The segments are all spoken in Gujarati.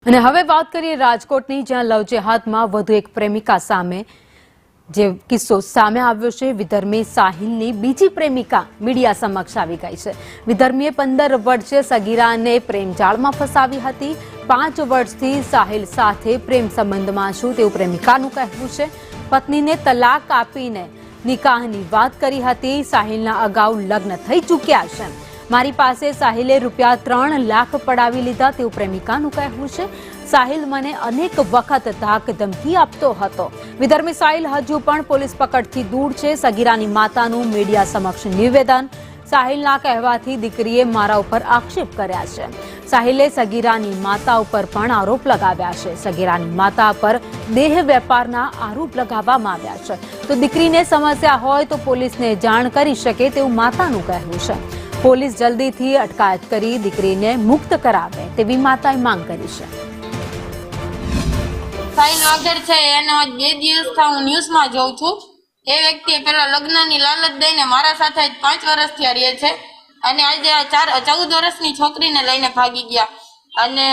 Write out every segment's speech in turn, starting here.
અને હવે વાત કરીએ રાજકોટની, જ્યાં લવ જેહાદમાં વધુ એક પ્રેમિકા સામે જે કિસ્સો સામે આવ્યો છે। વિધર્મી સાહિલની બીજી પ્રેમિકા મીડિયા સમક્ષ આવી ગઈ છે। વિધર્મીએ 15 વર્ષીય સગીરાને પ્રેમજાળમાં ફસાવી હતી। 5 વર્ષથી સાહિલ સાથે પ્રેમ સંબંધમાં છું તેવું પ્રેમિકાનું કહેવું છે। પત્નીને તલાક આપીને નિકાહની વાત કરી હતી। સાહિલના અગાઉ લગ્ન થઈ ચૂક્યા છે। મારી પાસે સાહિલે ₹3 લાખ પડાવી લીધા તેવું પ્રેમિકાનું કહેવું છે। સાહિલ મને અનેક વખત ધાક ધમકી આપતો હતો। વિધર્મી સાહિલ હજુ પણ પોલીસ પકડથી દૂર છે। સગીરાની માતાનું મીડિયા સમક્ષ નિવેદન। સાહિલના કહેવાથી દીકરીએ મારા ઉપર આક્ષેપ કર્યા છે। સાહિલે સગીરાની માતા ઉપર પણ આરોપ લગાવ્યા છે। સગીરાની માતા પર દેહ વેપારના આરોપ લગાવવામાં આવ્યા છે। તો દીકરીને સમસ્યા હોય તો પોલીસને જાણ કરી શકે તેવું માતાનું કહેવું છે। પોલીસ જલ્દીથી અટકાયત કરી દીકરીને મુક્ત કરાવે તેવી માતાએ માંગ કરી છે। સાહિલ વાઘેર છે, એનો 2 દિવસથી હું ન્યૂઝમાં જોઉં છું। એ વ્યક્તિએ પેલા લગ્નની લાલચ દઈને મારા સાથે 5 વર્ષથી રહે છે અને આજે 14 વર્ષની છોકરીને લઈને ભાગી ગયા અને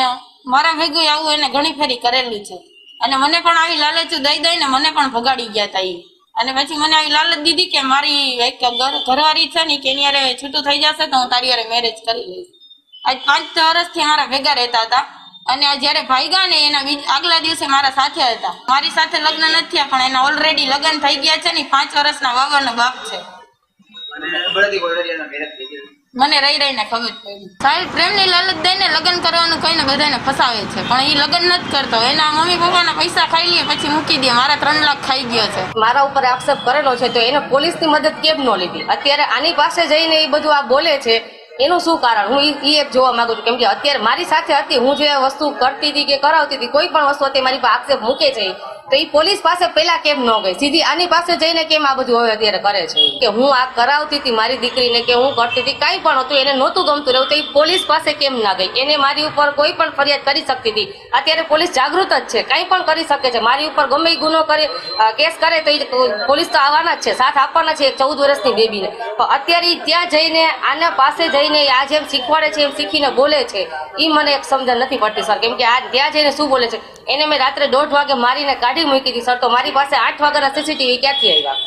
મારા ભેગું આવું એને ઘણી ફેરી કરેલું છે અને મને પણ આવી લાલચ દઈને મને પણ ભગાડી ગયા હતા એ। અને પછી મને આવી લાલચ દીધી કે મારી એક ઘરવાળી છે ને કે એની હારે છૂટું થઈ જશે તો હું તારી હારે મેરેજ કરી લઈશ। આજ 5 વર્ષથી મારા ભેગા રહેતા હતા અને આ જ્યારે ભાગ્યા ને એના આગલા દિવસે મારા સાથે હતા। મારી સાથે લગ્ન નથી થયા પણ એના ઓલરેડી લગ્ન થઈ ગયા છે ને 5 વર્ષના વાવરનો બાપ છે। મને રહી રહીને ખબર પડી। સાહિલ પ્રેમની લાલચ દઈને લગ્ન કરવાનું કહીને બધાને ફસાવે છે પણ એ લગ્ન નથી કરતો। એના મમ્મી પપ્પાના પૈસા ખાઈ લે પછી મૂકી દે। મારા 3 લાખ ખાઈ ગયો છે। મારા ઉપર આક્ષેપ કરેલો છે તો એને પોલીસની મદદ કેમ ન લીધી? અત્યારે આની પાસે જઈને એ બધું આ બોલે છે એનું શું કારણ? હું એ એક જોવા માંગુ છું કેમ કે અત્યારે મારી સાથે હતી, હું જે વસ્તુ કરતી હતી કે કરાવતી હતી, કોઈ પણ વસ્તુ હતી મારી પાસે આક્ષેપ મૂકે છે તો એ પોલીસ પાસે પેલા કેમ ન ગઈ? સીધી આની પાસે જઈને કેમ આ બધું હવે અત્યારે કરે છે કે હું આ કરાવતી હતી મારી દીકરીને કે હું કરતી હતી, કાંઈ પણ હતું એને નહોતું ગમતું રહેવું તો એ પોલીસ પાસે કેમ ના ગઈ? એને મારી ઉપર કોઈ પણ ફરિયાદ કરી શકતી હતી। અત્યારે પોલીસ જાગૃત જ છે, કાંઈ પણ કરી શકે છે। મારી ઉપર ગમે એ ગુનો કરે, કેસ કરે તો એ પોલીસ તો આવવાના જ છે, સાથ આપવાના છે 14 વર્ષની બેબીને। પણ અત્યારે ત્યાં જઈને આના પાસે જઈને આ જેમ શીખવાડે છે એમ શીખીને બોલે છે એ મને એક સમજણ નથી પડતી સર। કેમ કે આ ત્યાં જઈને શું બોલે છે? એને મેં રાત્રે 1:30 વાગે મારીને કાઢી મૂકી હતી સર, તો મારી પાસે 8 વાગ્યાના CCTV ક્યાંથી આવ્યા?